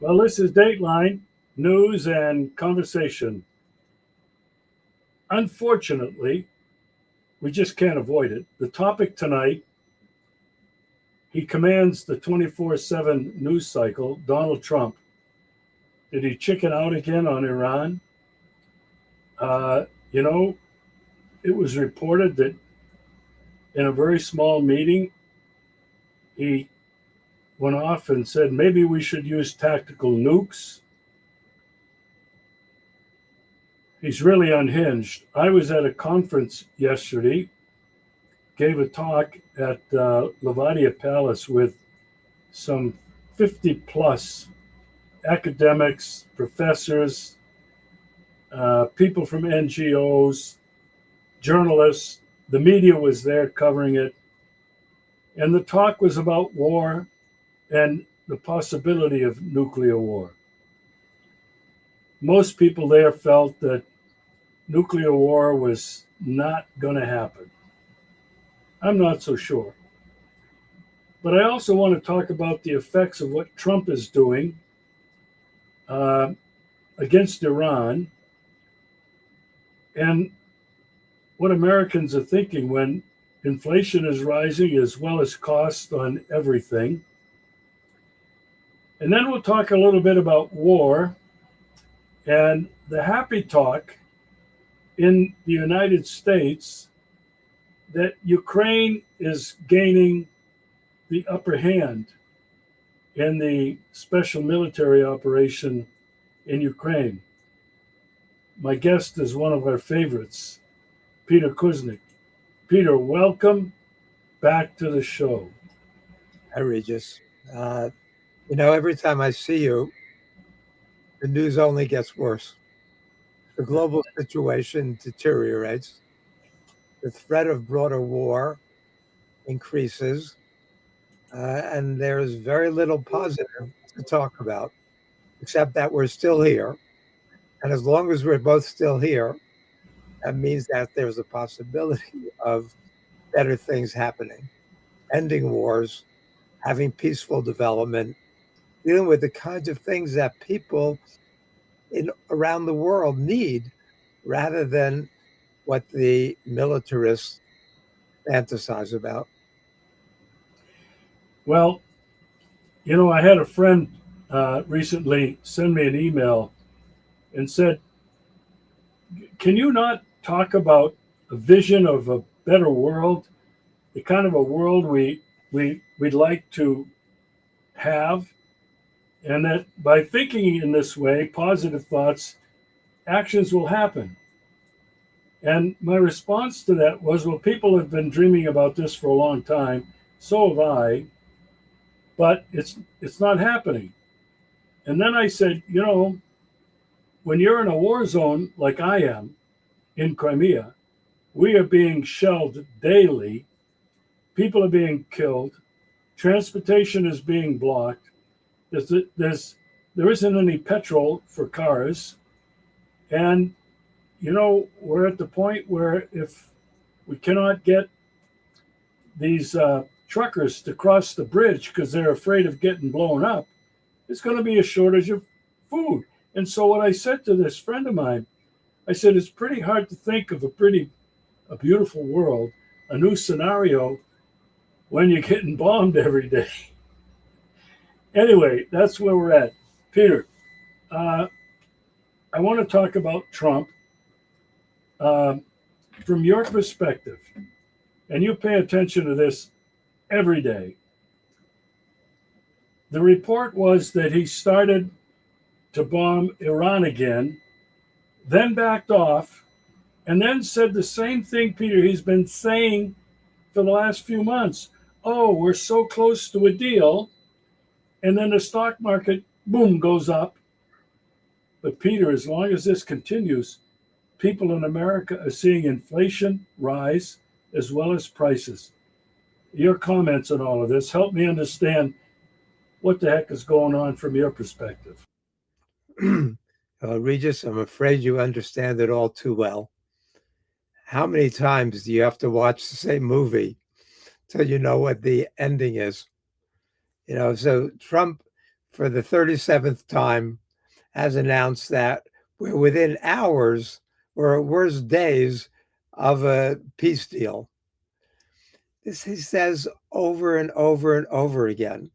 Well, this is Dateline News and Conversation. Unfortunately, we just can't avoid it. The topic tonight, he commands the 24/7 news cycle, Donald Trump. Did he chicken out again on Iran? Uh, you know, it was reported that in a very small meeting, he went off and said maybe we should use tactical nukes. He's really unhinged. I was at a conference yesterday, gave a talk at Levadia Palace with some 50 plus academics, professors, people from NGOs, journalists. The media was there covering it. And the talk was about war and the possibility of nuclear war. Most people there felt that nuclear war was not going to happen. I'm not so sure. But I also want to talk about the effects of what Trump is doing against Iran and what Americans are thinking when inflation is rising as well as cost on everything. And then we'll talk a little bit about war and the happy talk in the United States that Ukraine is gaining the upper hand in the special military operation in Ukraine. My guest is one of our favorites, Peter Kuznick. Peter, welcome back to the show. Hi, Regis. Every time I see you, the news only gets worse. The global situation deteriorates. The threat of broader war increases. And there's very little positive to talk about, except that we're still here. And as long as we're both still here, that means that there's a possibility of better things happening, ending wars, having peaceful development, dealing with the kinds of things that people around the world need, rather than what the militarists fantasize about. Well, I had a friend recently send me an email and said, can you not talk about a vision of a better world, the kind of a world we'd like to have, and that by thinking in this way, positive thoughts, actions will happen. And my response to that was, well, people have been dreaming about this for a long time. So have I, but it's not happening. And then I said, when you're in a war zone like I am in Crimea, we are being shelled daily. People are being killed. Transportation is being blocked. There isn't any petrol for cars. And, we're at the point where if we cannot get these truckers to cross the bridge because they're afraid of getting blown up, it's going to be a shortage of food. And so what I said to this friend of mine, I said, it's pretty hard to think of a beautiful world, a new scenario when you're getting bombed every day. Anyway, that's where we're at. Peter, I want to talk about Trump from your perspective, and you pay attention to this every day. The report was that he started to bomb Iran again, then backed off, and then said the same thing, Peter, he's been saying for the last few months. Oh, we're so close to a deal. And then the stock market, boom, goes up. But Peter, as long as this continues, people in America are seeing inflation rise as well as prices. Your comments on all of this help me understand what the heck is going on from your perspective. Regis, I'm afraid you understand it all too well. How many times do you have to watch the same movie till you know what the ending is? So Trump for the 37th time, has announced that we're within hours or at worst days of a peace deal. This he says over and over and over again.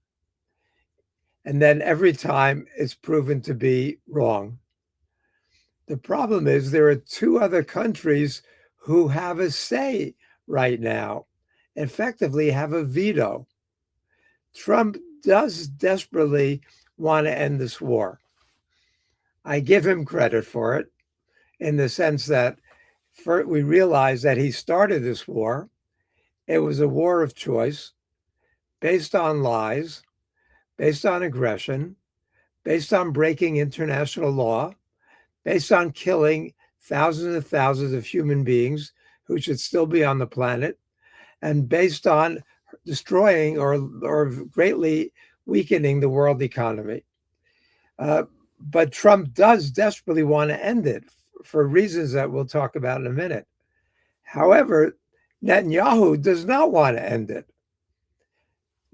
And then every time it's proven to be wrong. The problem is there are two other countries who have a say right now, effectively have a veto. Trump does desperately want to end this war. I give him credit for it in the sense that we realize that he started this war. It was a war of choice based on lies, based on aggression, based on breaking international law, based on killing thousands and thousands of human beings who should still be on the planet, and based on destroying or greatly weakening the world economy. But Trump does desperately want to end it for reasons that we'll talk about in a minute. However, Netanyahu does not want to end it.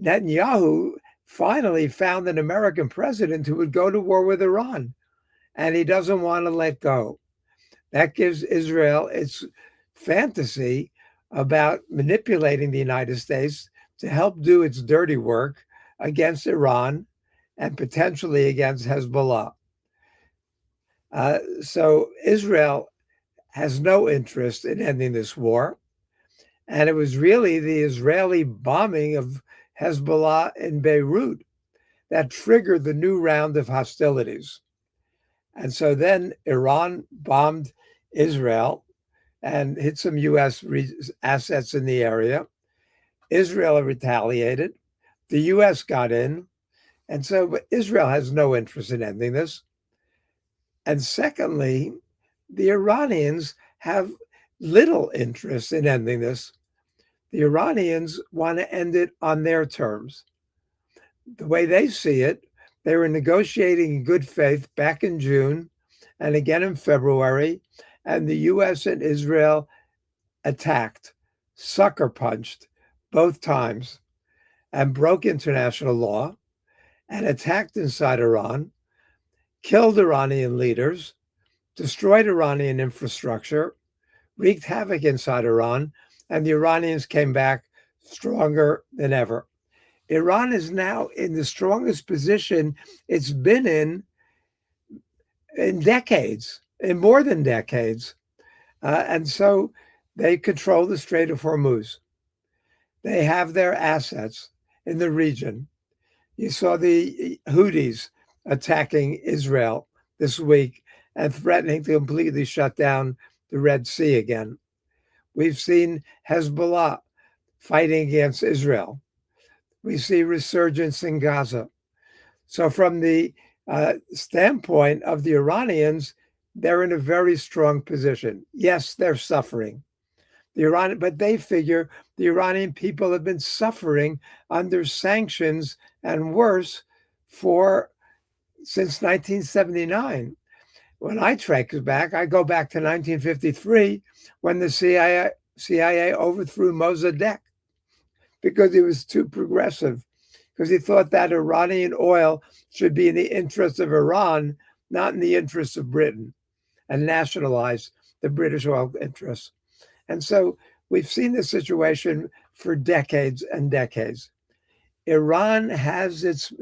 Netanyahu finally found an American president who would go to war with Iran, and he doesn't want to let go. That gives Israel its fantasy about manipulating the United States to help do its dirty work against Iran and potentially against Hezbollah. So Israel has no interest in ending this war. And it was really the Israeli bombing of Hezbollah in Beirut that triggered the new round of hostilities. And so then Iran bombed Israel and hit some U.S. assets in the area. Israel retaliated. The U.S. got in. And so Israel has no interest in ending this. And secondly, the Iranians have little interest in ending this. The Iranians want to end it on their terms. The way they see it, they were negotiating in good faith back in June and again in February, and the U.S. and Israel attacked, sucker punched both times, and broke international law and attacked inside Iran, killed Iranian leaders, destroyed Iranian infrastructure, wreaked havoc inside Iran, and the Iranians came back stronger than ever. Iran is now in the strongest position it's been in decades, in more than decades. And so they control the Strait of Hormuz. They have their assets in the region. You saw the Houthis attacking Israel this week and threatening to completely shut down the Red Sea again. We've seen Hezbollah fighting against Israel. We see resurgence in Gaza. So from the standpoint of the Iranians, they're in a very strong position. Yes, they're suffering. But they figure the Iranian people have been suffering under sanctions and worse since 1979. When I track back, I go back to 1953 when the CIA overthrew Mossadegh because he was too progressive, because he thought that Iranian oil should be in the interest of Iran, not in the interest of Britain, and nationalize the British oil interests. And so we've seen this situation for decades and decades. Iran has its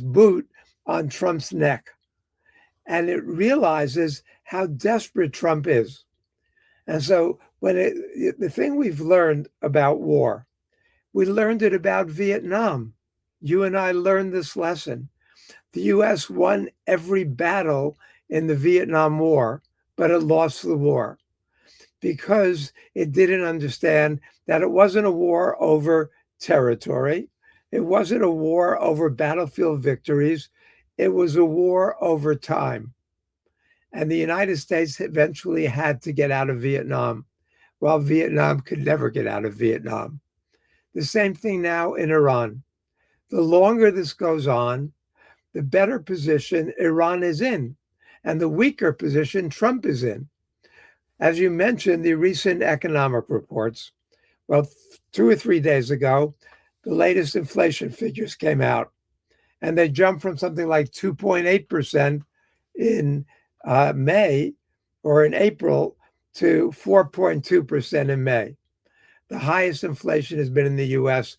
boot on Trump's neck. And it realizes how desperate Trump is. And so the thing we've learned about war, we learned it about Vietnam. You and I learned this lesson. The U.S. won every battle in the Vietnam War, but it lost the war because it didn't understand that it wasn't a war over territory. It wasn't a war over battlefield victories. It was a war over time. And the United States eventually had to get out of Vietnam, while Vietnam could never get out of Vietnam. The same thing now in Iran. The longer this goes on, the better position Iran is in, and the weaker position Trump is in. As you mentioned, the recent economic reports, well, 2 or 3 days ago, the latest inflation figures came out, and they jumped from something like 2.8% in May or in April to 4.2% in May. The highest inflation has been in the US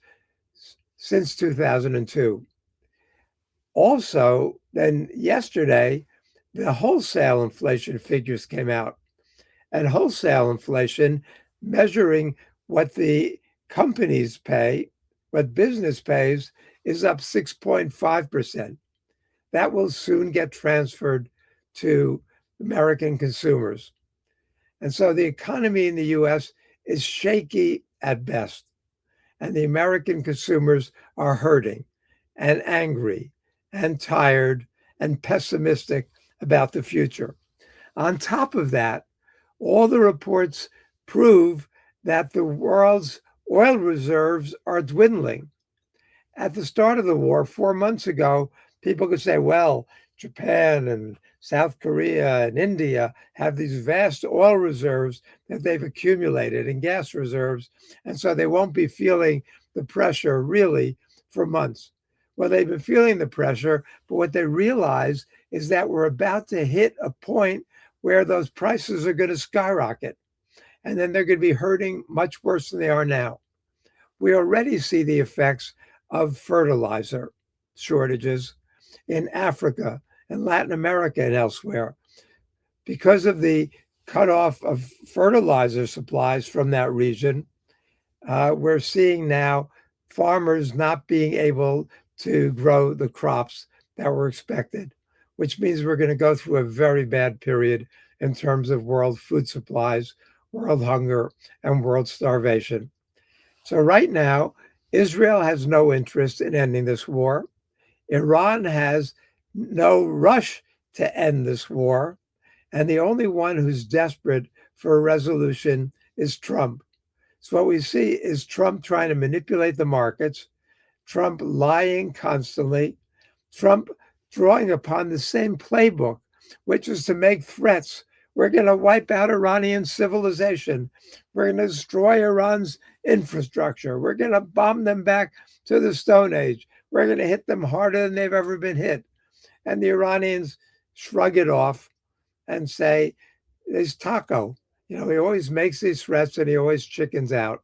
since 2002. Also, then yesterday, the wholesale inflation figures came out, and wholesale inflation, measuring what the companies pay, what business pays, is up 6.5%. That will soon get transferred to American consumers. And so the economy in the US is shaky at best, and the American consumers are hurting and angry and tired and pessimistic about the future. On top of that, all the reports prove that the world's oil reserves are dwindling. At the start of the war, 4 months ago, people could say, well, Japan and South Korea and India have these vast oil reserves that they've accumulated and gas reserves, and so they won't be feeling the pressure really for months. Well, they've been feeling the pressure, but what they realize is that we're about to hit a point where those prices are going to skyrocket, and then they're going to be hurting much worse than they are now. We already see the effects of fertilizer shortages in Africa and Latin America and elsewhere. Because of the cutoff of fertilizer supplies from that region, we're seeing now farmers not being able to grow the crops that were expected, which means we're going to go through a very bad period in terms of world food supplies, world hunger, and world starvation. So right now, Israel has no interest in ending this war. Iran has no rush to end this war. And the only one who's desperate for a resolution is Trump. So what we see is Trump trying to manipulate the markets, Trump lying constantly, Trump drawing upon the same playbook, which is to make threats. We're going to wipe out Iranian civilization. We're going to destroy Iran's infrastructure. We're going to bomb them back to the Stone Age. We're going to hit them harder than they've ever been hit. And the Iranians shrug it off and say, there's Taco. He always makes these threats and he always chickens out.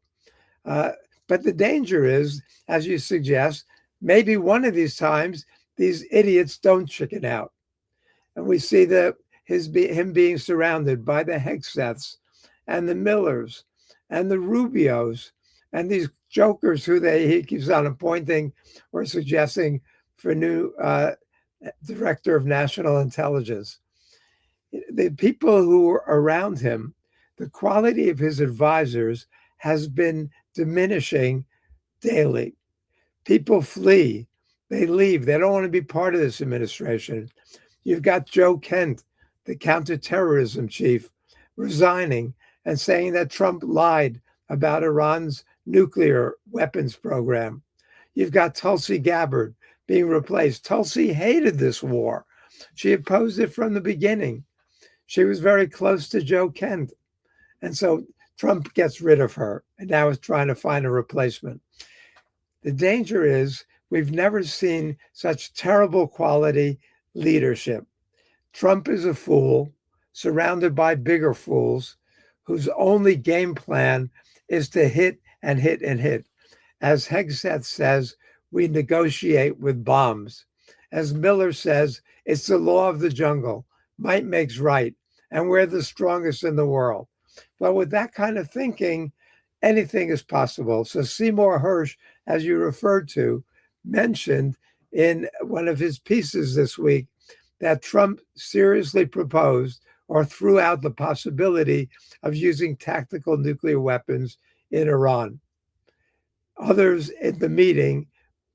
But the danger is, as you suggest, maybe one of these times, these idiots don't chicken out. And we see him being surrounded by the Hegseths and the Millers and the Rubios and these jokers who he keeps on appointing or suggesting for new director of national intelligence. The people who are around him, the quality of his advisors has been diminishing daily. People flee, they leave, they don't want to be part of this administration. You've got Joe Kent, the counterterrorism chief, resigning and saying that Trump lied about Iran's nuclear weapons program. You've got Tulsi Gabbard being replaced. Tulsi hated this war. She opposed it from the beginning. She was very close to Joe Kent. And so Trump gets rid of her and now is trying to find a replacement. The danger is we've never seen such terrible quality leadership. Trump is a fool surrounded by bigger fools whose only game plan is to hit and hit and hit. As Hegseth says, we negotiate with bombs. As Miller says, it's the law of the jungle. Might makes right. And we're the strongest in the world. Well, with that kind of thinking, anything is possible. So Seymour Hersh, as you referred to, mentioned in one of his pieces this week that Trump seriously proposed or threw out the possibility of using tactical nuclear weapons in Iran. Others in the meeting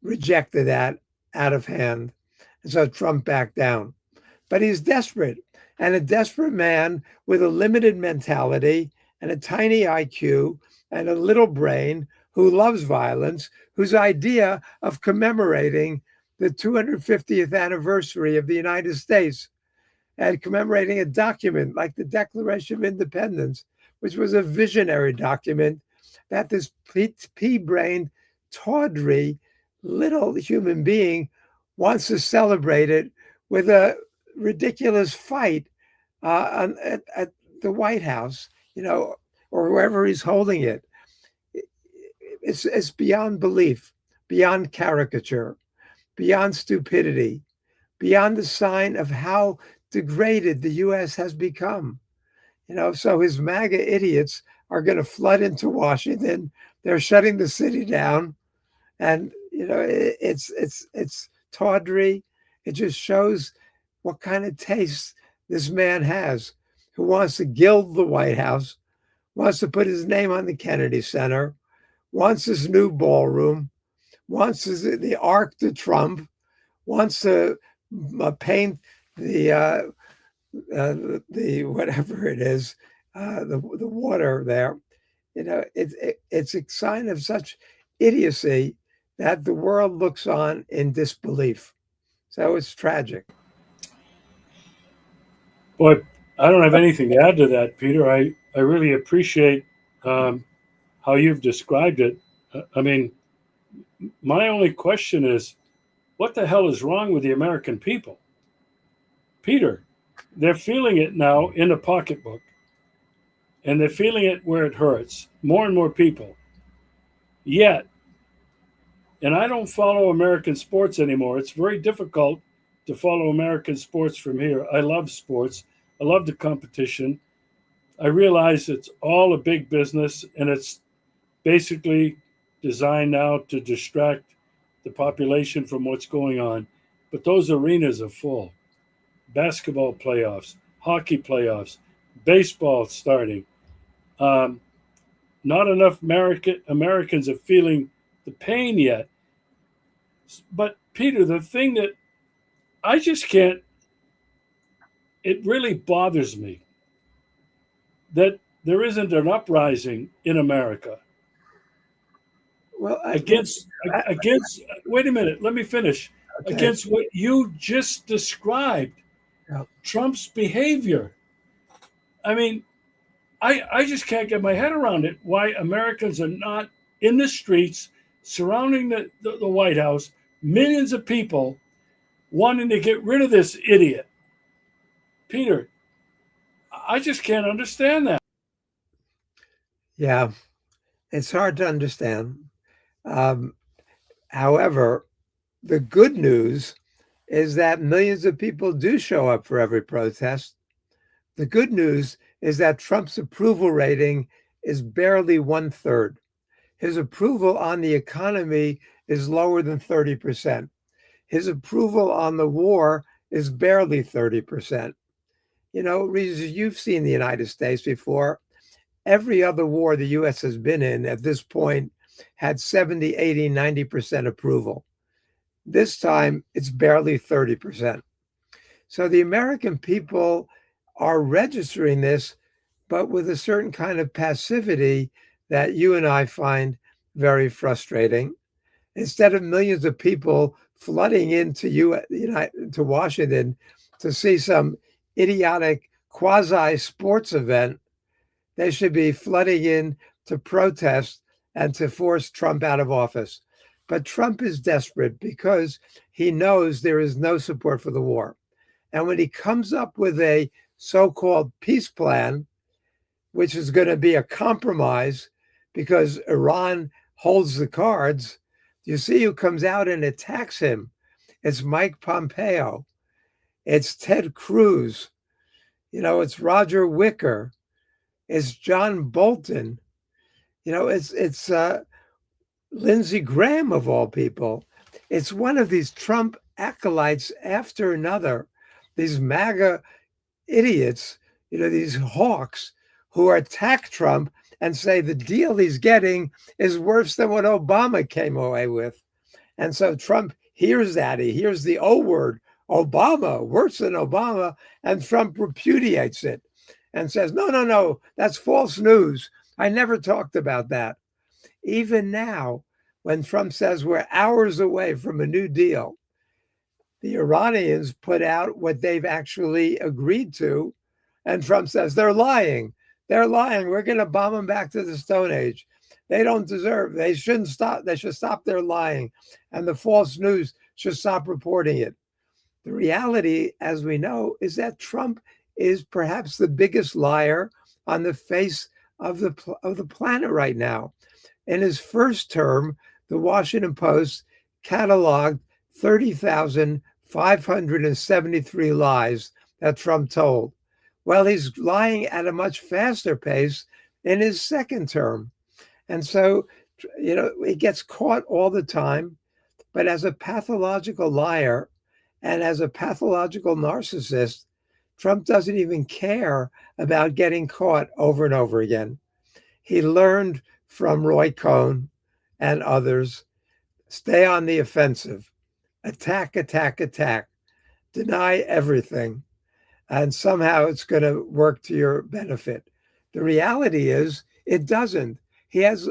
rejected that out of hand. And so Trump backed down. But he's desperate, and a desperate man with a limited mentality and a tiny IQ and a little brain who loves violence, whose idea of commemorating the 250th anniversary of the United States and commemorating a document like the Declaration of Independence, which was a visionary document that this pea-brained, tawdry little human being wants to celebrate it with a ridiculous fight at the White House, or wherever he's holding it. It's beyond belief, beyond caricature, beyond stupidity, beyond the sign of how degraded the U.S. has become. So his MAGA idiots are going to flood into Washington. They're shutting the city down, and it's tawdry. It just shows what kind of taste this man has, who wants to gild the White House, wants to put his name on the Kennedy Center, wants this new ballroom, wants the Arc de Trump, wants to paint the whatever it is, the water there. It's a sign of such idiocy that the world looks on in disbelief. So it's tragic. Boy, I don't have anything to add to that, Peter. I really appreciate how you've described it. I mean, my only question is, what the hell is wrong with the American people? Peter, they're feeling it now in the pocketbook, and they're feeling it where it hurts. More and more people. Yet, and I don't follow American sports anymore. It's very difficult to follow American sports from here. I love sports. I love the competition. I realize it's all a big business, and it's basically designed now to distract the population from what's going on. But those arenas are full. Basketball playoffs, hockey playoffs, baseball starting. Not enough Americans are feeling the pain yet. But Peter, the thing that I just can't, it really bothers me that there isn't an uprising in America. Well, against, wait a minute, let me finish. Okay. Against what you just described, Trump's behavior. I mean, I just can't get my head around it, why Americans are not in the streets surrounding the White House, millions of people wanting to get rid of this idiot. Peter, I just can't understand that. Yeah, it's hard to understand. However, the good news is that millions of people do show up for every protest. The good news is that Trump's approval rating is barely 1/3. His approval on the economy is lower than 30%. His approval on the war is barely 30%. Reeves, you've seen the United States before. Every other war the U.S. has been in at this point had 70, 80, 90% approval. This time, it's barely 30%. So the American people are registering this, but with a certain kind of passivity that you and I find very frustrating. Instead of millions of people flooding into Washington to see some idiotic quasi-sports event, they should be flooding in to protest and to force Trump out of office. But Trump is desperate because he knows there is no support for the war. And when he comes up with a so-called peace plan, which is going to be a compromise because Iran holds the cards, you see who comes out and attacks him. It's Mike Pompeo. It's Ted Cruz. It's Roger Wicker. It's John Bolton. It's Lindsey Graham, of all people. It's one of these Trump acolytes after another, these MAGA idiots, these hawks who attack Trump and say the deal he's getting is worse than what Obama came away with. And so Trump hears that. He hears the O word, Obama, worse than Obama, and Trump repudiates it and says, no, that's false news. I never talked about that. Even now, when Trump says we're hours away from a new deal, the Iranians put out what they've actually agreed to, and Trump says they're lying. They're lying. We're going to bomb them back to the Stone Age. They don't deserve. They shouldn't stop. They should stop their lying. And the false news should stop reporting it. The reality, as we know, is that Trump is perhaps the biggest liar on the face of the planet right now. In his first term, the Washington Post cataloged 30,573 lies that Trump told. Well, he's lying at a much faster pace in his second term. And so, he gets caught all the time. But as a pathological liar and as a pathological narcissist, Trump doesn't even care about getting caught over and over again. He learned from Roy Cohn and others, stay on the offensive, attack, attack, attack, deny everything, and somehow it's going to work to your benefit. The reality is it doesn't. He has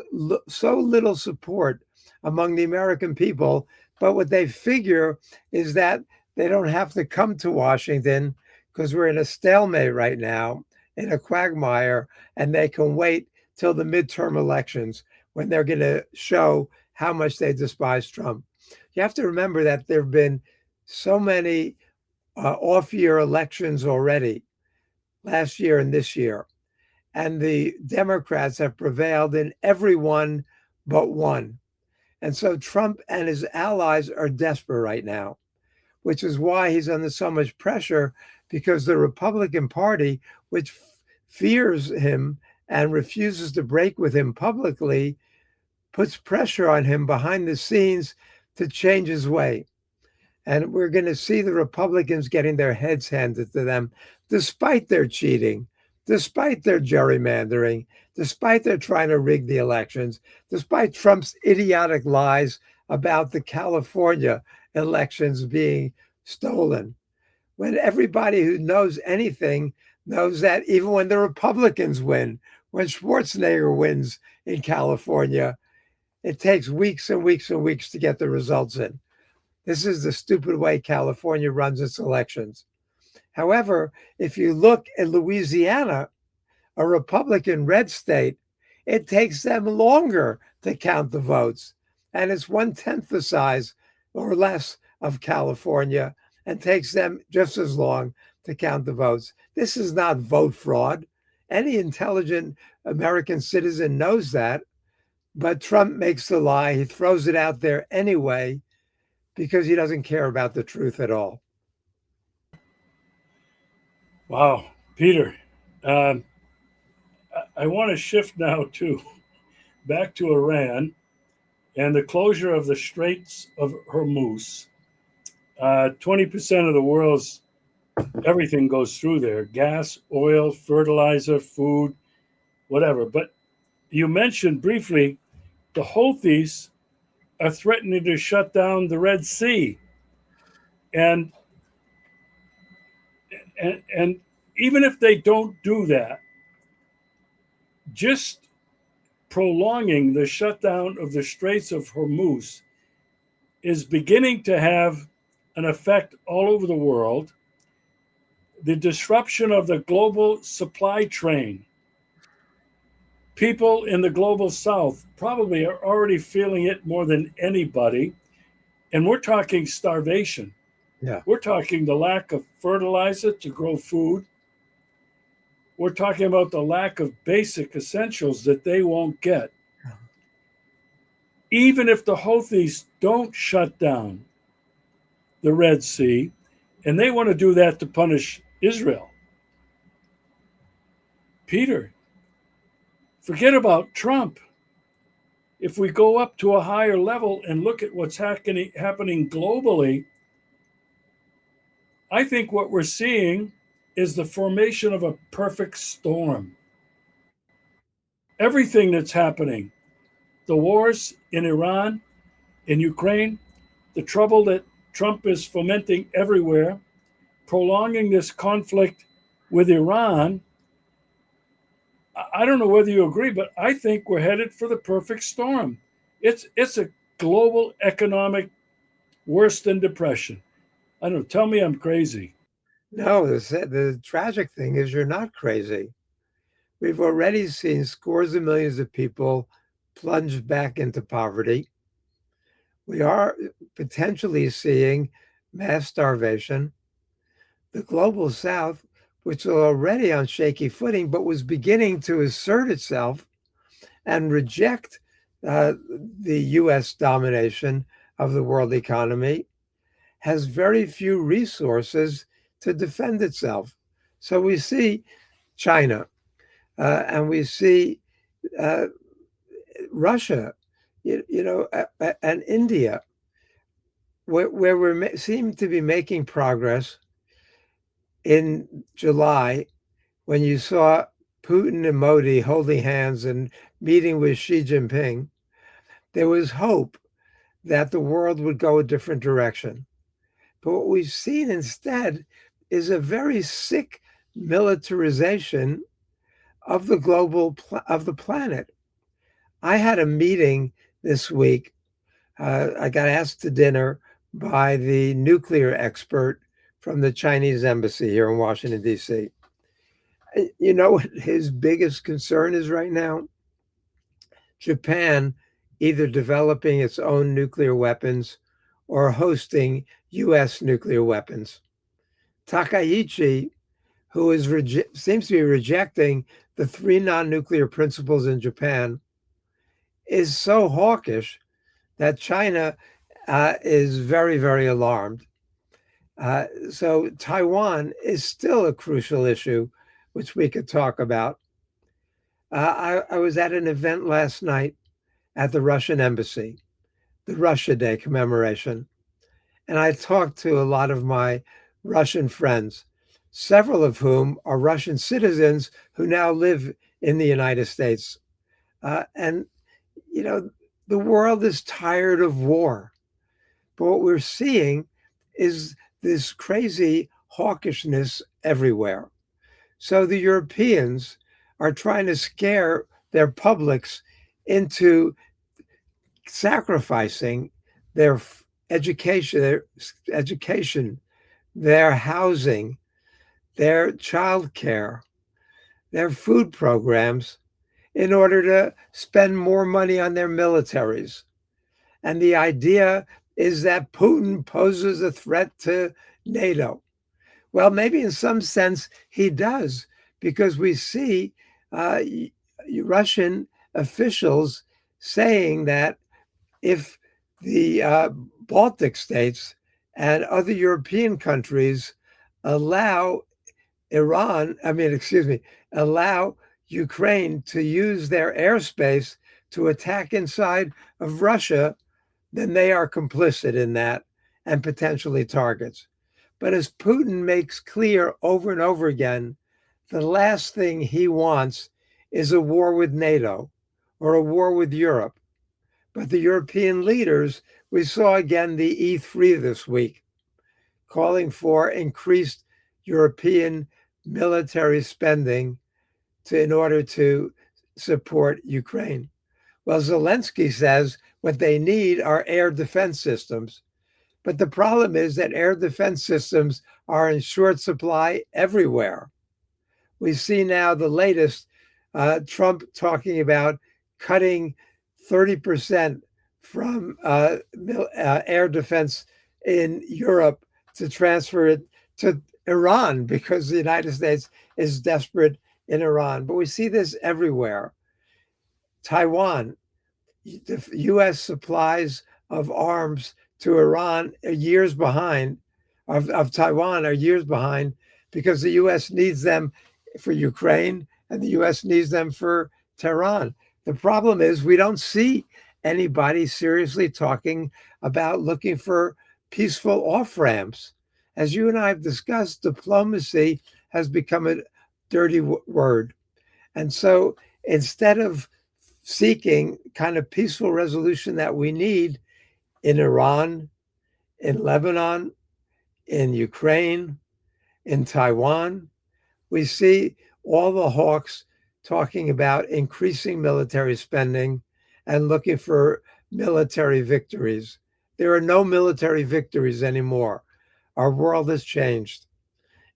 so little support among the American people, but what they figure is that they don't have to come to Washington because we're in a stalemate right now, in a quagmire, and they can wait till the midterm elections when they're going to show how much they despise Trump. You have to remember that there have been so many off-year elections already, last year and this year, and the Democrats have prevailed in every one but one. And so Trump and his allies are desperate right now, which is why he's under so much pressure, because the Republican Party, which fears him and refuses to break with him publicly, puts pressure on him behind the scenes to change his way. And we're going to see the Republicans getting their heads handed to them, despite their cheating, despite their gerrymandering, despite their trying to rig the elections, despite Trump's idiotic lies about the California elections being stolen. When everybody who knows anything knows that even when the Republicans win, when Schwarzenegger wins in California, it takes weeks and weeks and weeks to get the results in. This is the stupid way California runs its elections. However, if you look at Louisiana, a Republican red state, it takes them longer to count the votes. And it's 1/10 the size or less of California and takes them just as long to count the votes. This is not vote fraud. Any intelligent American citizen knows that. But Trump makes the lie. He throws it out there anyway because he doesn't care about the truth at all. Wow, Peter. I want to shift now back to Iran and the closure of the Straits of Hormuz. 20% of the world's everything goes through there: gas, oil, fertilizer, food, whatever. But you mentioned briefly the Houthis are threatening to shut down the Red Sea, and even if they don't do that, just prolonging the shutdown of the Straits of Hormuz is beginning to have an effect all over the world. The disruption of the global supply chain. People in the global south probably are already feeling it more than anybody. And we're talking starvation. Yeah. We're talking the lack of fertilizer to grow food. We're talking about the lack of basic essentials that they won't get. Even if the Houthis don't shut down the Red Sea, and they want to do that to punish Israel. Peter, forget about Trump. If we go up to a higher level and look at what's happening globally, I think what we're seeing is the formation of a perfect storm. Everything that's happening, the wars in Iran, in Ukraine, the trouble that Trump is fomenting everywhere, prolonging this conflict with Iran. I don't know whether you agree, but I think we're headed for the perfect storm. It's a global economic worse than depression. I don't know. Tell me I'm crazy. No, the tragic thing is you're not crazy. We've already seen scores of millions of people plunge back into poverty. We are potentially seeing mass starvation. The global South, which was already on shaky footing, but was beginning to assert itself and reject the US domination of the world economy, has very few resources to defend itself. So we see China and we see uh, Russia, and India, where we seem to be making progress. In July, when you saw Putin and Modi holding hands and meeting with Xi Jinping, there was hope that the world would go a different direction. But what we've seen instead is a very sick militarization of the of the planet. I had a meeting this week. I got asked to dinner by the nuclear expert from the Chinese embassy here in Washington, D.C. You know what his biggest concern is right now? Japan either developing its own nuclear weapons or hosting U.S. nuclear weapons. Takaichi, who seems to be rejecting the 3 non-nuclear principles in Japan, is so hawkish that China is very, very alarmed. So Taiwan is still a crucial issue, which we could talk about. I was at an event last night at the Russian embassy, the Russia Day commemoration, and I talked to a lot of my Russian friends, several of whom are Russian citizens who now live in the United States. And, the world is tired of war. But what we're seeing is this crazy hawkishness everywhere. So the Europeans are trying to scare their publics into sacrificing their education, their housing, their child care, their food programs in order to spend more money on their militaries. And the idea is that Putin poses a threat to NATO. Well, maybe in some sense he does, because we see Russian officials saying that if the Baltic states and other European countries allow allow Ukraine to use their airspace to attack inside of Russia, then they are complicit in that and potentially targets. But as Putin makes clear over and over again, the last thing he wants is a war with NATO or a war with Europe. But the European leaders, we saw again the E3 this week, calling for increased European military spending in order to support Ukraine. Well, Zelensky says what they need are air defense systems. But the problem is that air defense systems are in short supply everywhere. We see now the latest, Trump talking about cutting 30% from air defense in Europe to transfer it to Iran because the United States is desperate in Iran. But we see this everywhere. Taiwan, the U.S. supplies of arms to Iran are years behind, of Taiwan are years behind, because the U.S. needs them for Ukraine and the U.S. needs them for Tehran. The problem is we don't see anybody seriously talking about looking for peaceful off-ramps. As you and I have discussed, diplomacy has become a dirty word. And so instead of seeking kind of peaceful resolution that we need in Iran, in Lebanon, in Ukraine, in Taiwan, we see all the hawks talking about increasing military spending and looking for military victories. There are no military victories anymore. Our world has changed.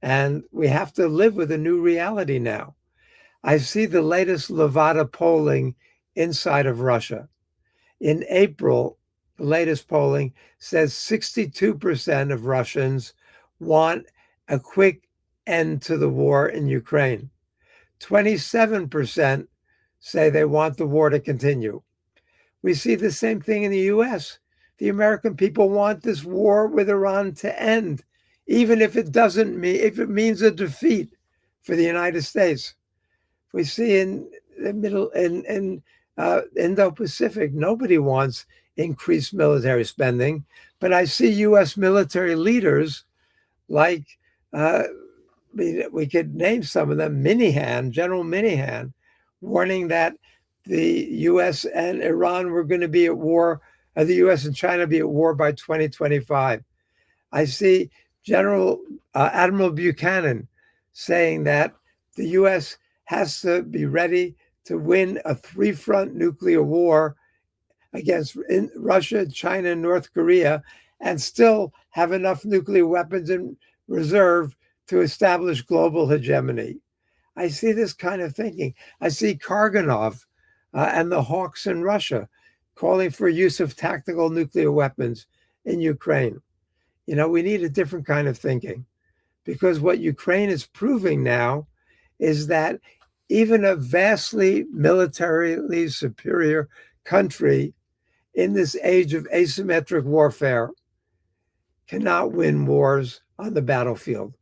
And we have to live with a new reality now. I see the latest Levada polling inside of Russia. In April, the latest polling says 62% of Russians want a quick end to the war in Ukraine. 27% say they want the war to continue. We see the same thing in the US. The American people want this war with Iran to end, even if it doesn't mean, if it means a defeat for the United States. We see in the middle, in Indo-Pacific, nobody wants increased military spending, but I see US military leaders like, we could name some of them, Minihan, General Minihan, warning that the US and Iran were going to be at war, the US and China be at war by 2025. I see Admiral Buchanan saying that the US has to be ready to win a three-front nuclear war against Russia, China, and North Korea, and still have enough nuclear weapons in reserve to establish global hegemony. I see this kind of thinking. I see Karganov and the hawks in Russia calling for use of tactical nuclear weapons in Ukraine. You know, we need a different kind of thinking, because what Ukraine is proving now is that even a vastly militarily superior country in this age of asymmetric warfare cannot win wars on the battlefield.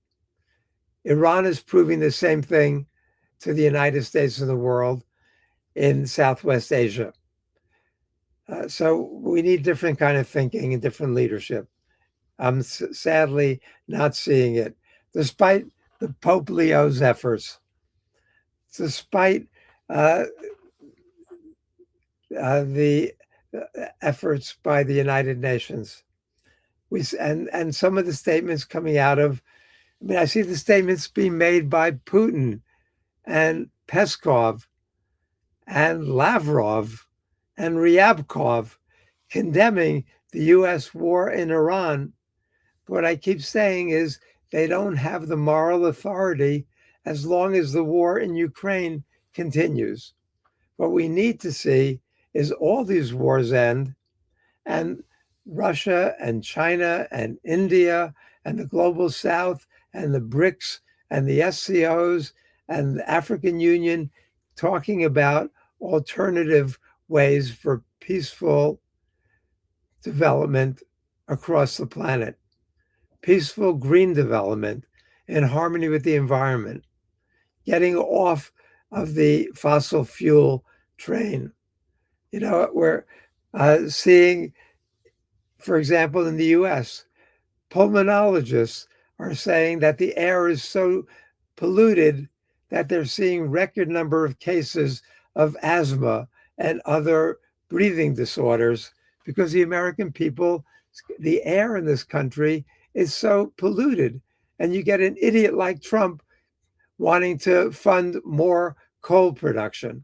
Iran is proving the same thing to the United States and the world in Southwest Asia. So we need different kind of thinking and different leadership. I'm sadly not seeing it, despite the Pope Leo's efforts, despite the efforts by the United Nations. And some of the statements coming out of, I mean, I see the statements being made by Putin and Peskov and Lavrov and Ryabkov condemning the US war in Iran. What I keep saying is they don't have the moral authority as long as the war in Ukraine continues. What we need to see is all these wars end, and Russia and China and India and the global South and the BRICS and the SCOs and the African Union talking about alternative ways for peaceful development across the planet, peaceful green development in harmony with the environment, getting off of the fossil fuel train. You know, we're seeing, for example, in the US, pulmonologists are saying that the air is so polluted that they're seeing record number of cases of asthma and other breathing disorders because the American people, the air in this country is so polluted. And you get an idiot like Trump wanting to fund more coal production.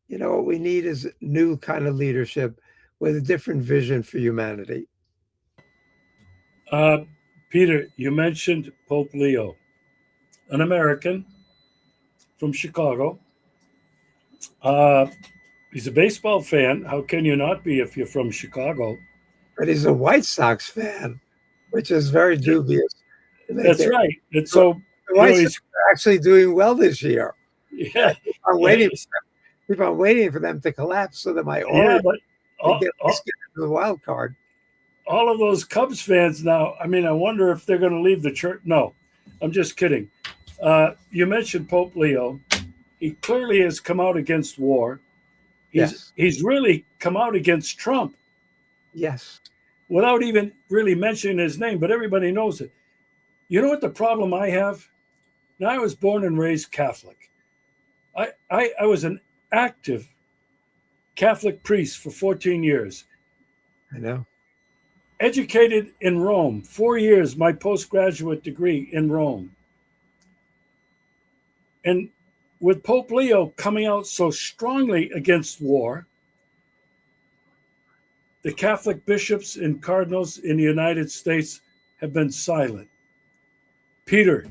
You know, what we need is new kind of leadership with a different vision for humanity. Peter, you mentioned Pope Leo, an American from Chicago. He's a baseball fan. How can you not be if you're from Chicago? But he's a White Sox fan, which is very dubious. That's right. And so the White Sox are actually doing well this year. Yeah, Keep on waiting for them to collapse so that my Orioles get into the wild card. All of those Cubs fans now, I mean, I wonder if they're going to leave the church. No, I'm just kidding. You mentioned Pope Leo. He clearly has come out against war. He's really come out against Trump. Yes. Without even really mentioning his name, but everybody knows it. You know what the problem I have? Now, I was born and raised Catholic. I was an active Catholic priest for 14 years. I know. Educated in Rome, 4 years, my postgraduate degree in Rome. And with Pope Leo coming out so strongly against war, the Catholic bishops and cardinals in the United States have been silent. Peter,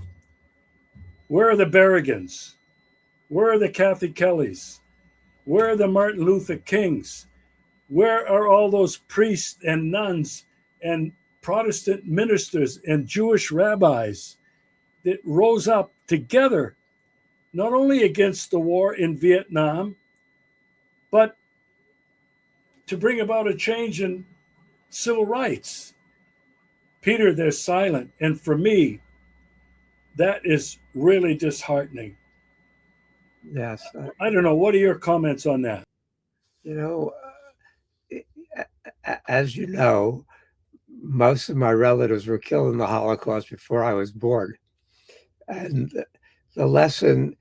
where are the Berrigans? Where are the Kathy Kellys? Where are the Martin Luther Kings? Where are all those priests and nuns and Protestant ministers and Jewish rabbis that rose up together, not only against the war in Vietnam, but to bring about a change in civil rights? Peter, they're silent. And for me, that is really disheartening. Yes. I don't know. What are your comments on that? You know, as you know, most of my relatives were killed in the Holocaust before I was born. And the lesson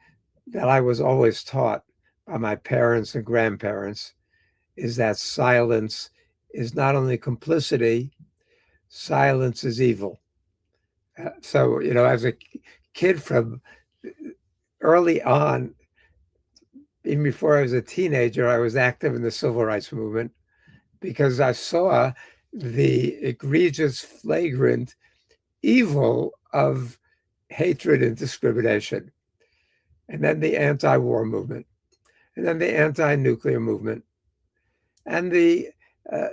that I was always taught by my parents and grandparents is that silence is not only complicity, silence is evil. So, as a kid from early on, even before I was a teenager, I was active in the civil rights movement because I saw the egregious, flagrant evil of hatred and discrimination. And then the anti-war movement, and then the anti-nuclear movement. And the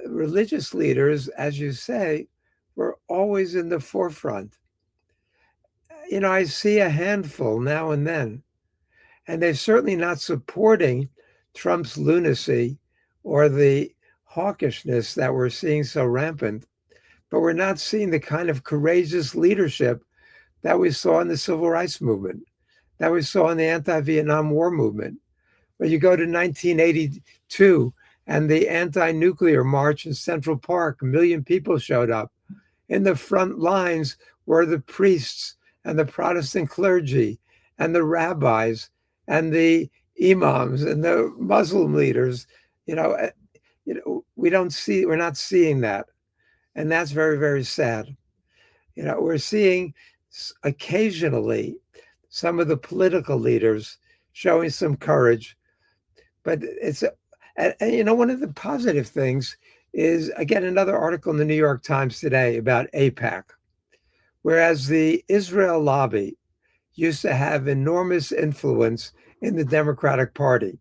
religious leaders, as you say, were always in the forefront. I see a handful now and then, and they're certainly not supporting Trump's lunacy or the hawkishness that we're seeing so rampant. But we're not seeing the kind of courageous leadership that we saw in the civil rights movement, that we saw in the anti-Vietnam War movement. When you go to 1982 and the anti-nuclear march in Central Park, 1 million people showed up. In the front lines were the priests and the Protestant clergy and the rabbis and the imams and the Muslim leaders. We're not seeing that. And that's very, very sad. We're seeing occasionally some of the political leaders showing some courage, but one of the positive things is, again, another article in the New York Times today about AIPAC, whereas the Israel lobby used to have enormous influence in the Democratic Party.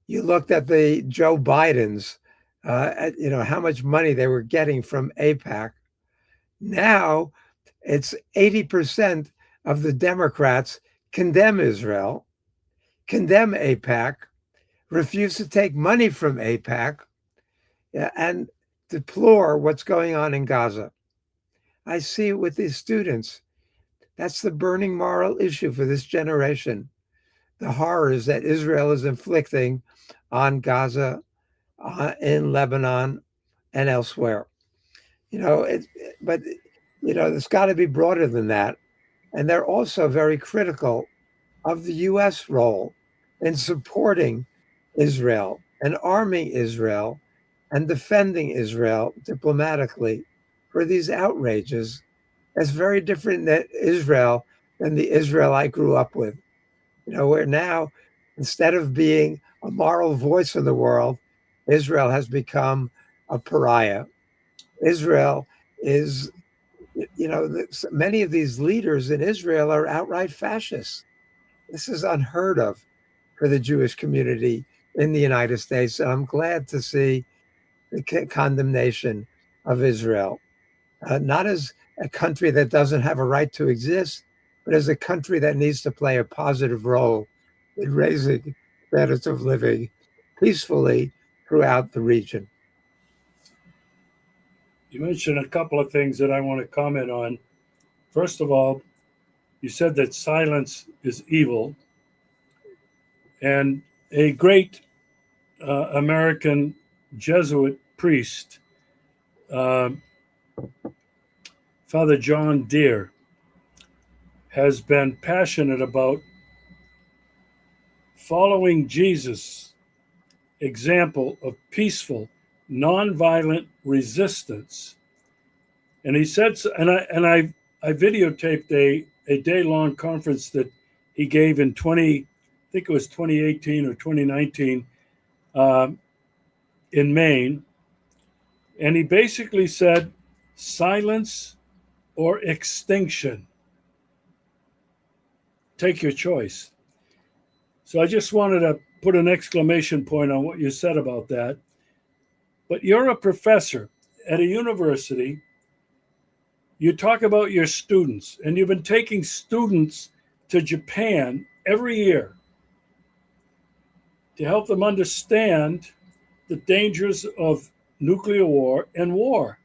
You looked at the Joe Bidens, how much money they were getting from AIPAC. Now it's 80% of the Democrats condemn Israel, condemn AIPAC, refuse to take money from AIPAC, and deplore what's going on in Gaza. I see it with these students. That's the burning moral issue for this generation. The horrors that Israel is inflicting on Gaza, in Lebanon, and elsewhere. But it's got to be broader than that. And they're also very critical of the U.S. role in supporting Israel and arming Israel and defending Israel diplomatically for these outrages. That's very different than Israel than the Israel I grew up with. Where now, instead of being a moral voice in the world, Israel has become a pariah. Israel is, many of these leaders in Israel are outright fascists. This is unheard of for the Jewish community in the United States. And I'm glad to see the condemnation of Israel, not as a country that doesn't have a right to exist, but as a country that needs to play a positive role in raising standards of living peacefully throughout the region. You mentioned a couple of things that I want to comment on. First of all, you said that silence is evil. And a great American Jesuit priest, Father John Deere, has been passionate about following Jesus' example of peaceful, nonviolent resistance. And he said, I videotaped a day-long conference that he gave in I think it was 2018 or 2019, in Maine. And he basically said, silence or extinction. Take your choice. So I just wanted to put an exclamation point on what you said about that. But you're a professor at a university. You talk about your students, and you've been taking students to Japan every year to help them understand the dangers of nuclear war and war.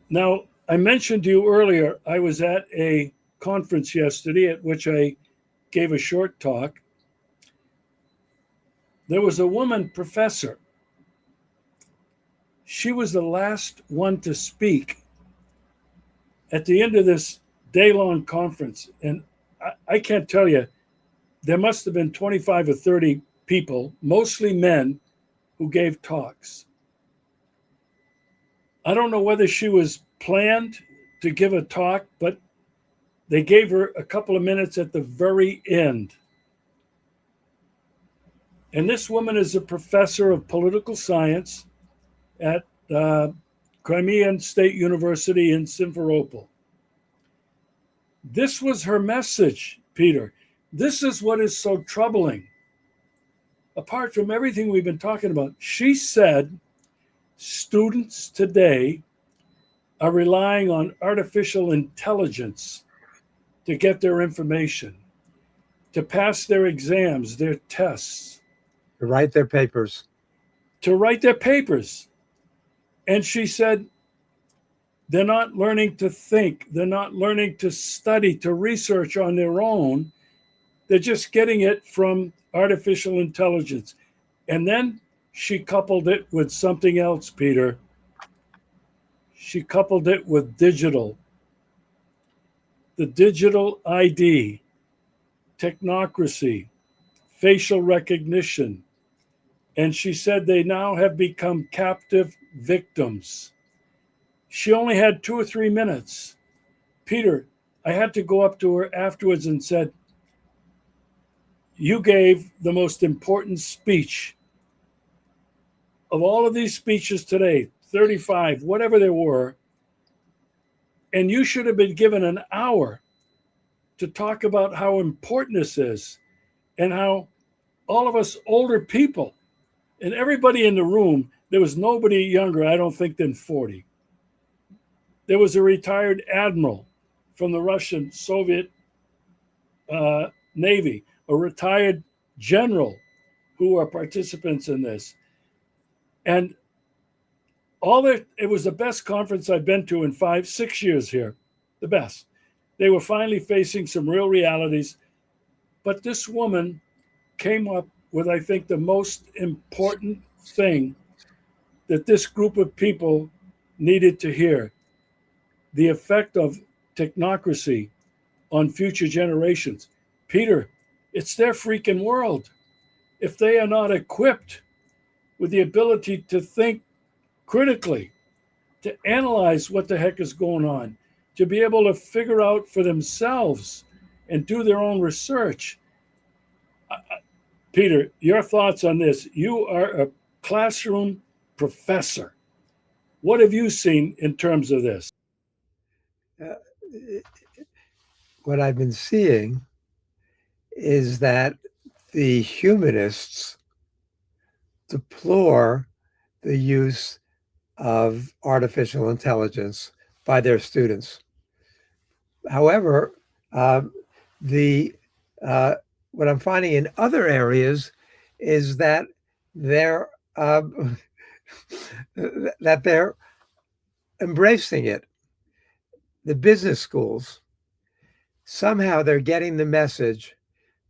Now, I mentioned to you earlier, I was at a conference yesterday at which I gave a short talk. There was a woman professor. She was the last one to speak at the end of this day-long conference. And I can't tell you, there must have been 25 or 30 people, mostly men, who gave talks. I don't know whether she was planned to give a talk, but they gave her a couple of minutes at the very end. And this woman is a professor of political science at Crimean State University in Simferopol. This was her message, Peter. This is what is so troubling. Apart from everything we've been talking about, she said students today are relying on artificial intelligence to get their information, to pass their exams, their tests, To write their papers. And she said, they're not learning to think. They're not learning to study, to research on their own. They're just getting it from artificial intelligence. And then she coupled it with something else, Peter. She coupled it with digital. The digital ID, technocracy, facial recognition. And she said they now have become captive victims. She only had 2 or 3 minutes. Peter, I had to go up to her afterwards and said, you gave the most important speech of all of these speeches today, 35, whatever there were, and you should have been given an hour to talk about how important this is and how all of us older people and everybody in the room, there was nobody younger, I don't think, than 40. There was a retired admiral from the Russian Soviet Navy, a retired general who are participants in this. And it was the best conference I've been to in 5, 6 years here, the best. They were finally facing some real realities. But this woman came up with, I think, the most important thing that this group of people needed to hear: the effect of technocracy on future generations. Peter, it's their freaking world. If they are not equipped with the ability to think critically, to analyze what the heck is going on, to be able to figure out for themselves and do their own research. Peter, your thoughts on this? You are a classroom professor. What have you seen in terms of this? What I've been seeing is that the humanists deplore the use of artificial intelligence by their students. However, what I'm finding in other areas is that they're embracing it. The business schools, somehow they're getting the message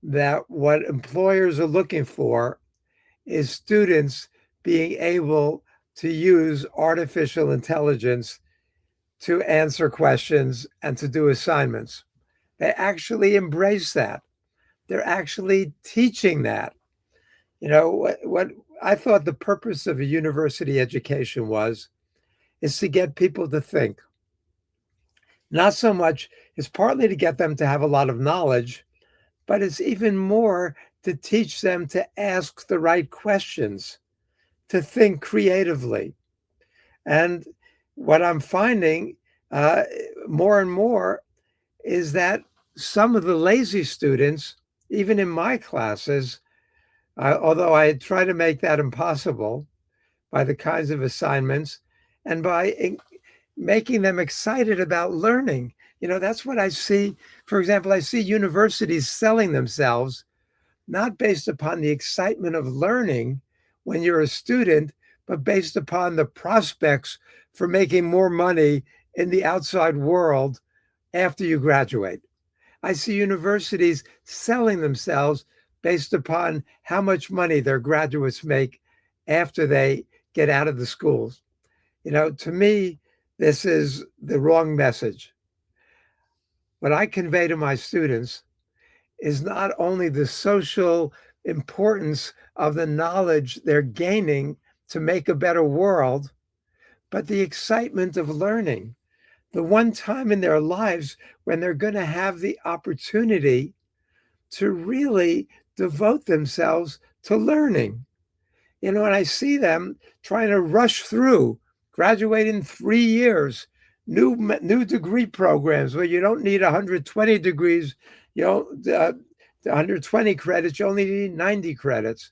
that what employers are looking for is students being able to use artificial intelligence to answer questions and to do assignments. They actually embrace that. They're actually teaching that. You know, what I thought the purpose of a university education is to get people to think. Not so much, it's partly to get them to have a lot of knowledge, but it's even more to teach them to ask the right questions, to think creatively. And what I'm finding more and more is that some of the lazy students, even in my classes, Although I try to make that impossible by the kinds of assignments and by making them excited about learning. That's what I see. For example, I see universities selling themselves not based upon the excitement of learning when you're a student, but based upon the prospects for making more money in the outside world after you graduate. I see universities selling themselves based upon how much money their graduates make after they get out of the schools. To me, this is the wrong message. What I convey to my students is not only the social importance of the knowledge they're gaining to make a better world, but the excitement of learning. The one time in their lives when they're going to have the opportunity to really devote themselves to learning. And I see them trying to rush through, graduate in 3 years, new degree programs where you don't need 120 degrees, 120 credits, you only need 90 credits.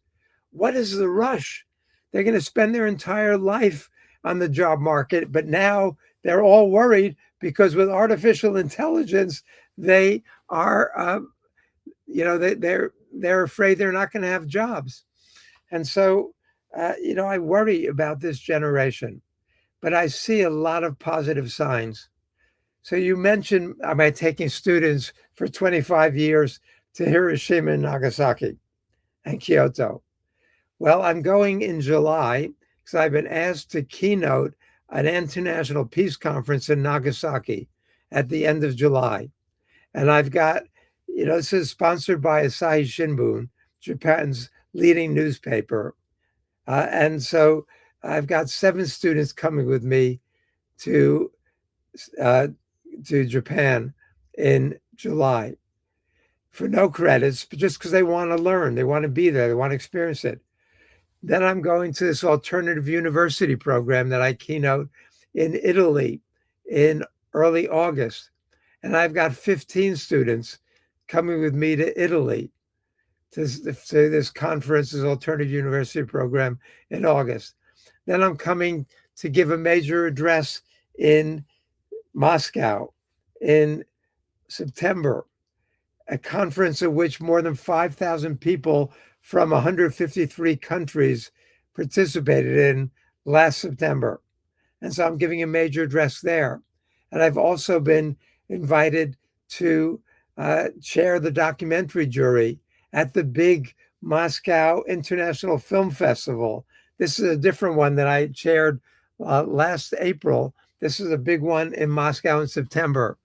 What is the rush? They're going to spend their entire life on the job market, but now they're all worried because with artificial intelligence, they are, they're afraid they're not going to have jobs. And so, I worry about this generation, but I see a lot of positive signs. So you mentioned, am I taking students for 25 years to Hiroshima and Nagasaki and Kyoto? Well, I'm going in July because I've been asked to keynote an international peace conference in Nagasaki at the end of July. And I've got, this is sponsored by Asahi Shimbun, Japan's leading newspaper. And so I've got 7 students coming with me to Japan in July for no credits, but just because they want to learn, they want to be there, they want to experience it. Then I'm going to this alternative university program that I keynote in Italy in early August. And I've got 15 students coming with me to Italy to this conference, this alternative university program in August. Then I'm coming to give a major address in Moscow in September, a conference at which more than 5,000 people from 153 countries participated in last September. And so I'm giving a major address there. And I've also been invited to chair the documentary jury at the big Moscow International Film Festival. This is a different one that I chaired last April. This is a big one in Moscow in September.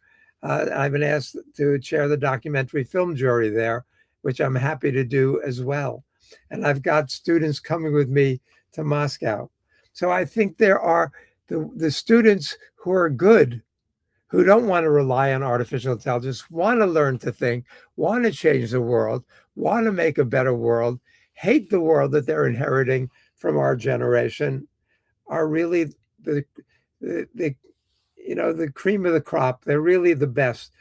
I've been asked to chair the documentary film jury there, which I'm happy to do as well. And I've got students coming with me to Moscow. So I think there are the students who are good, who don't want to rely on artificial intelligence, want to learn to think, want to change the world, want to make a better world, hate the world that they're inheriting from our generation, are really the cream of the crop. They're really the best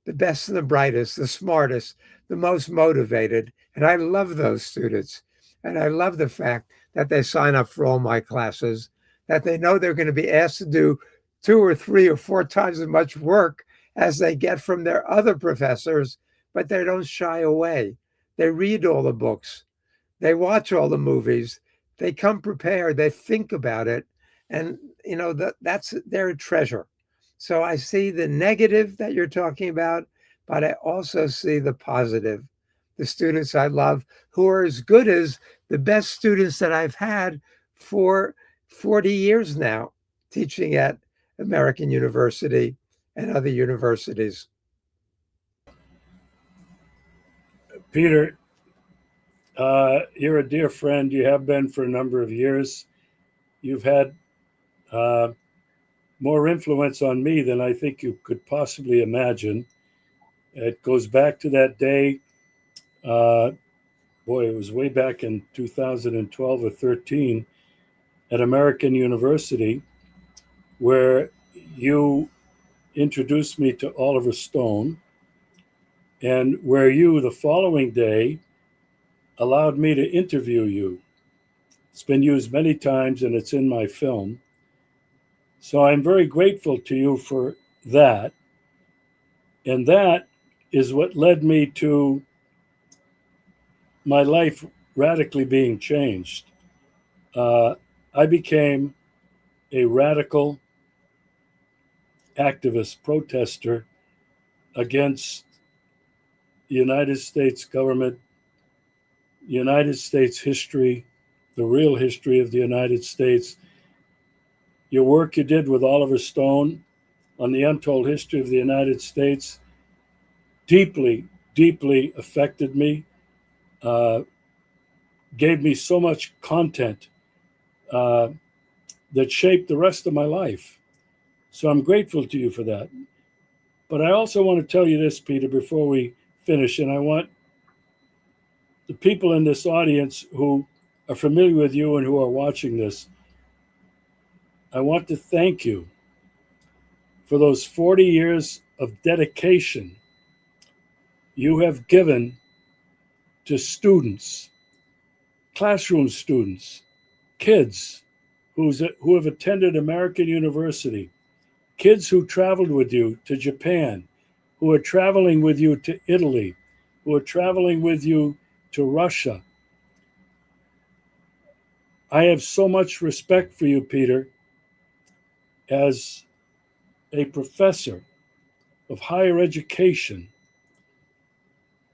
and the brightest, the smartest, the most motivated. And I love those students. And I love the fact that they sign up for all my classes, that they know they're going to be asked to do 2 or 3 or 4 times as much work as they get from their other professors, but they don't shy away. They read all the books. They watch all the movies. They come prepared. They think about it. And, that's their treasure. So I see the negative that you're talking about, but I also see the positive. The students I love who are as good as the best students that I've had for 40 years now, teaching at American University and other universities. Peter, you're a dear friend. You have been for a number of years. You've had more influence on me than I think you could possibly imagine. It goes back to that day. It was way back in 2012 or 13 at American University, where you introduced me to Oliver Stone, and where you, the following day, allowed me to interview you. It's been used many times and it's in my film. So I'm very grateful to you for that. And that is what led me to my life radically being changed. Uh, I became a radical activist protester against the United States government, United States history, the real history of the United States. Your work you did with Oliver Stone on the untold history of the United States deeply, deeply affected me, uh, gave me so much content uh, that shaped the rest of my life. So I'm grateful to you for that. But I also want to tell you this, Peter, before we finish, and I want the people in this audience who are familiar with you and who are watching this, I want to thank you for those 40 years of dedication you have given to students, classroom students, kids who have attended American University, kids who traveled with you to Japan, who are traveling with you to Italy, who are traveling with you to Russia. I have so much respect for you, Peter, as a professor of higher education,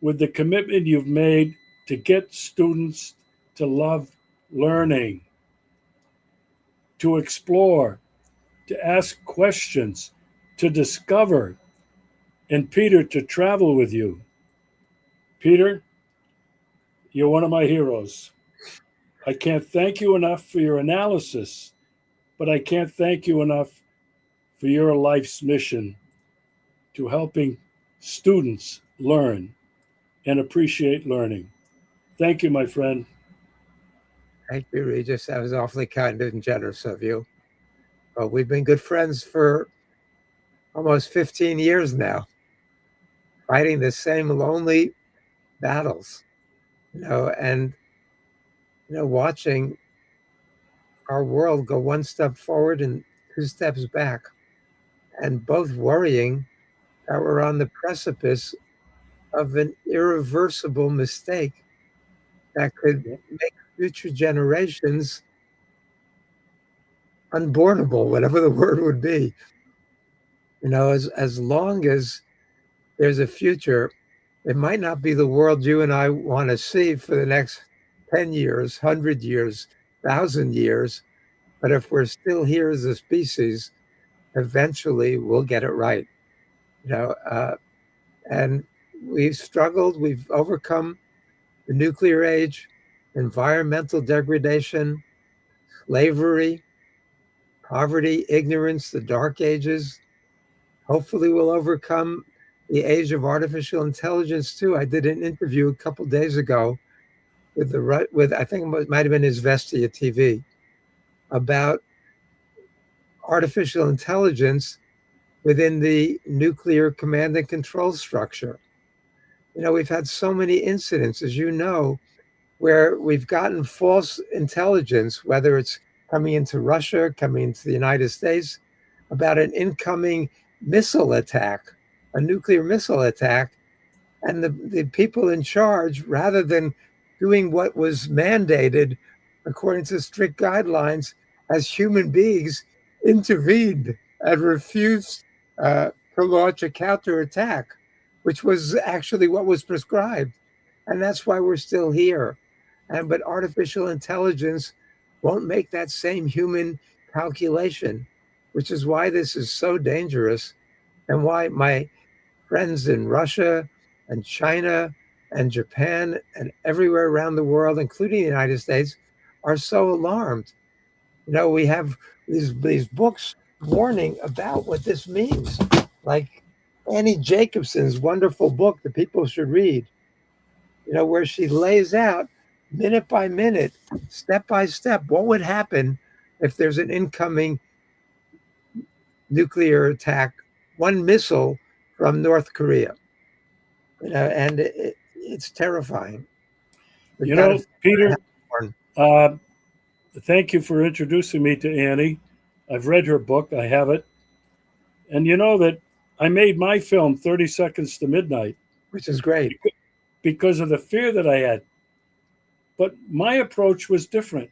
with the commitment you've made to get students to love learning, to explore, to ask questions, to discover, and Peter, to travel with you. Peter, you're one of my heroes. I can't thank you enough for your analysis, but I can't thank you enough for your life's mission to helping students learn and appreciate learning. Thank you, my friend. Thank you, Regis. That was awfully kind and generous of you. Well, we've been good friends for almost 15 years now, fighting the same lonely battles, and watching our world go one step forward and two steps back, and both worrying that we're on the precipice of an irreversible mistake that could make future generations unbornable, whatever the word would be. As long as there's a future, it might not be the world you and I want to see for the next 10 years, 100 years, 1,000 years. But if we're still here as a species, eventually we'll get it right. And we've struggled, we've overcome the nuclear age, environmental degradation, slavery, poverty, ignorance, the dark ages. Hopefully we'll overcome the age of artificial intelligence too. I did an interview a couple days ago with I think it might have been Izvestia TV about artificial intelligence within the nuclear command and control structure. We've had so many incidents, as you know, where we've gotten false intelligence, whether it's coming into Russia, coming into the United States, about an incoming missile attack, a nuclear missile attack. And the people in charge, rather than doing what was mandated according to strict guidelines, as human beings, intervened and refused to launch a counterattack, which was actually what was prescribed. And that's why we're still here. But artificial intelligence won't make that same human calculation, which is why this is so dangerous, and why my friends in Russia and China and Japan and everywhere around the world, including the United States, are so alarmed. We have these books warning about what this means, like Annie Jacobson's wonderful book that people should read, where she lays out minute by minute, step by step, what would happen if there's an incoming nuclear attack, one missile from North Korea. And it's terrifying. We've You got know, to Peter, born. uh, thank you for introducing me to Annie. I've read her book, I have it. And you know that I made my film 30 Seconds to Midnight Which is great. because of the fear that I had. But my approach was different.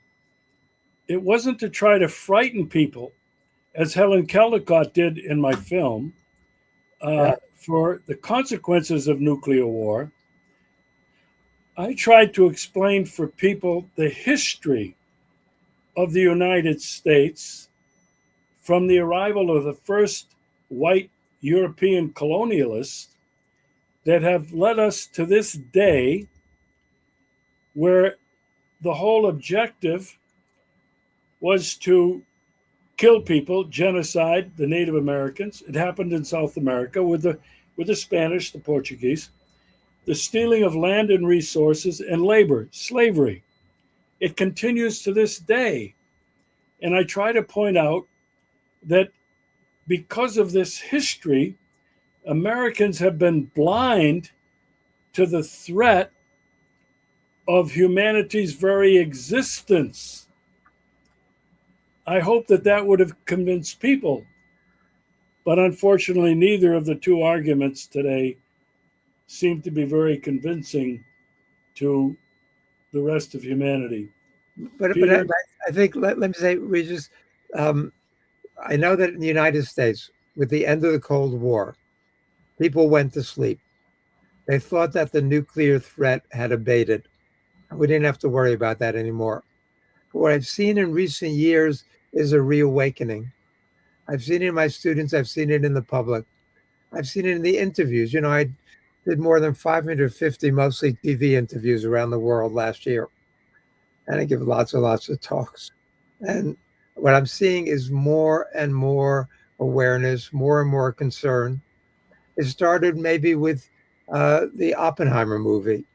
It wasn't to try to frighten people, as Helen Caldicott did in my film, Yeah. for the consequences of nuclear war. I tried to explain for people the history of the United States from the arrival of the first white European colonialists that have led us to this day where the whole objective was to kill people, genocide the Native Americans. It happened in South America with the Spanish, the Portuguese, the stealing of land and resources and labor, slavery. It continues to this day. And I try to point out that because of this history, Americans have been blind to the threat of humanity's very existence. I hope that that would have convinced people. But unfortunately, neither of the two arguments today seem to be very convincing to the rest of humanity. But Peter? I think, let me say, Regis, um, I know that in the United States, with the end of the Cold War, people went to sleep. They thought that the nuclear threat had abated. We didn't have to worry about that anymore. But what I've seen in recent years is a reawakening. I've seen it in my students. I've seen it in the public. I've seen it in the interviews. I did more than 550 mostly TV interviews around the world last year. And I give lots and lots of talks. And what I'm seeing is more and more awareness, more and more concern. It started maybe with the Oppenheimer movie.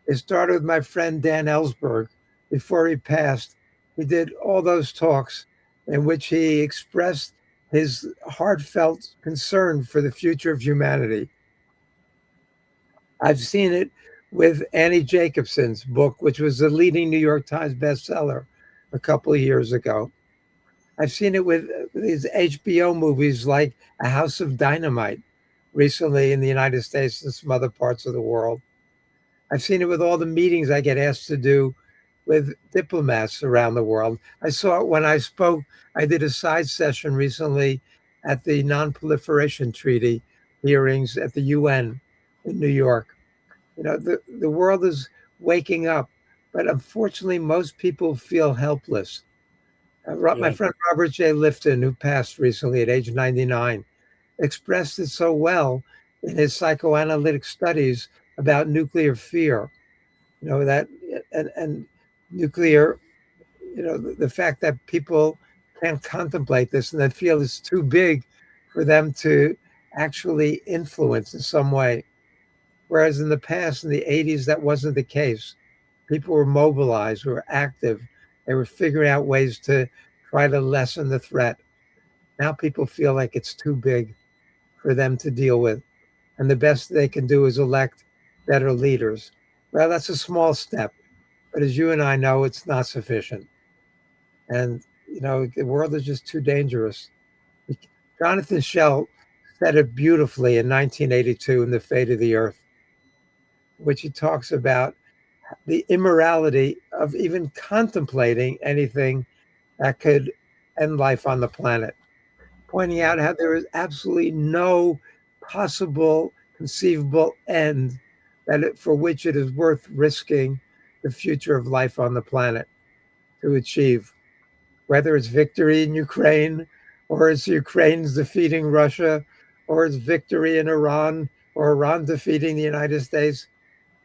It started with my friend Dan Ellsberg. Before he passed, he did all those talks in which he expressed his heartfelt concern for the future of humanity. I've seen it with Annie Jacobson's book, which was the leading New York Times bestseller a couple of years ago. I've seen it with these HBO movies like A House of Dynamite recently in the United States and some other parts of the world. I've seen it with all the meetings I get asked to do with diplomats around the world. I saw it when I spoke. I did a side session recently at the Non-Proliferation Treaty hearings at the UN in New York. The world is waking up, but unfortunately, most people feel helpless. My Yeah. friend Robert J. Lifton, who passed recently at age 99, expressed it so well in his psychoanalytic studies about nuclear fear. That and nuclear, the fact that people can't contemplate this and they feel it's too big for them to actually influence in some way. Whereas in the past, in the 80s, that wasn't the case. People were mobilized, were active. They were figuring out ways to try to lessen the threat. Now people feel like it's too big for them to deal with. And the best they can do is elect better leaders. Well, that's a small step. But as you and I know, it's not sufficient. And, the world is just too dangerous. Jonathan Shell said it beautifully in 1982 in The Fate of the Earth, which he talks about the immorality of even contemplating anything that could end life on the planet, pointing out how there is absolutely no possible conceivable end for which it is worth risking the future of life on the planet to achieve, whether it's victory in Ukraine, or it's Ukraine's defeating Russia, or it's victory in Iran, or Iran defeating the United States.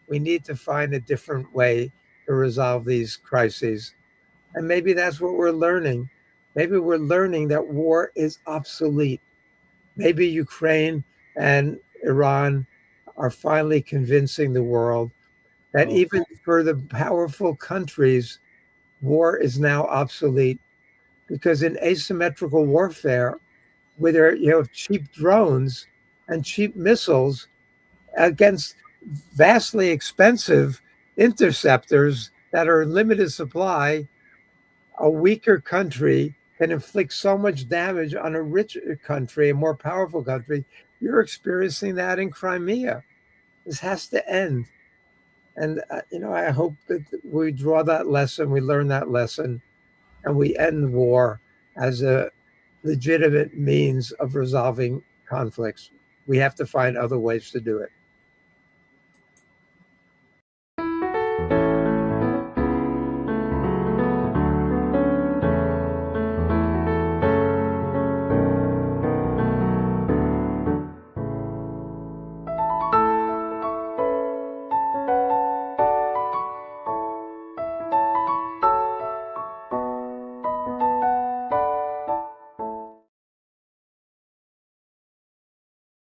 We need to find a different way to resolve these crises. And maybe that's what we're learning. Maybe we're learning that war is obsolete. Maybe Ukraine and Iran are finally convincing the world that Oh, even for the powerful countries, war is now obsolete. Because in asymmetrical warfare, where you have cheap drones and cheap missiles against vastly expensive interceptors that are in limited supply, a weaker country can inflict so much damage on a richer country, a more powerful country. You're experiencing that in Crimea. This has to end. And, I hope that we draw that lesson, we learn that lesson, and we end war as a legitimate means of resolving conflicts. We have to find other ways to do it.